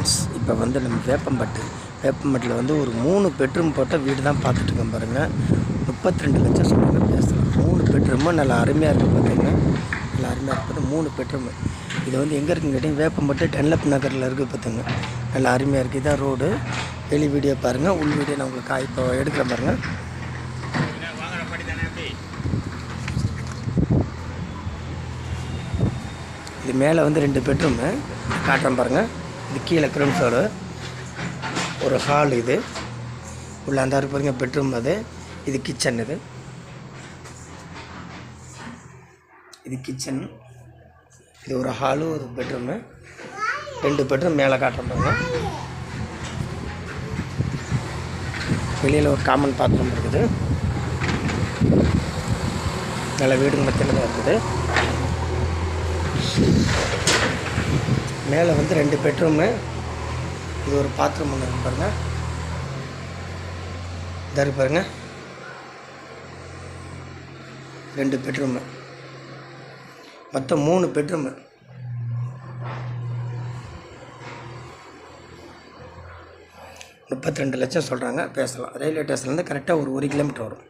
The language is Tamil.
ஃப்ரெண்ட்ஸ், இப்போ வந்து நம்ம வேப்பம்பட்டில் வந்து ஒரு 3 பெட்ரூம் போட்ட வீடு தான் பார்த்துட்ருக்கோம் பாருங்கள். 32 லட்சம் சொல்லுங்க பேசலாம். 3 பெட்ரூமும் நல்லா அருமையாக இருக்குது பார்த்திங்கன்னா. நல்லா அருமையாக இருக்குது 3 பெட்ரூமு. இது வந்து எங்கே இருக்குன்னு கேட்டிங்க, வேப்பம்பட்டு டென்லப் நகரில் இருக்குது பார்த்துங்க. நல்லா அருமையாக இருக்குது. இதான் ரோடு. வெளி வீடியோ பாருங்கள், உள் வீடியோ நான் உங்களுக்கு இப்போ எடுக்கிறேன் பாருங்கள். இது மேலே வந்து 2 பெட்ரூமு காட்டுறேன் பாருங்கள். இது கீழே கிரவுண்ட் ஃப்ளோரு, ஒரு ஹால். இது உள்ள அந்த பாருங்க பெட்ரூம். இது கிச்சன். இது கிச்சன். இது ஒரு ஹாலு, ஒரு பெட்ரூமு. 2 பெட்ரூம் மேலே காட்டுறேன் பாருங்கள். வெளியில் ஒரு காமன் பாத்ரூம் இருக்குது. நல்ல வீடுங்க மத்தியில் இருக்குது. மேலே வந்து 2 பெட்ரூமு. இது ஒரு பாத்ரூம் ஒன்று இருக்கு பாருங்கள். இதாக இருக்கு பாருங்கள். 2 பெட்ரூமு, மொத்தம் 3 பெட்ரூமு. $32 லட்சம் சொல்கிறாங்க. பேசலாம். ரயில்வே ஸ்டேஷன்லேருந்து கரெக்டாக ஒரு 1 கிலோமீட்டர் வரும்.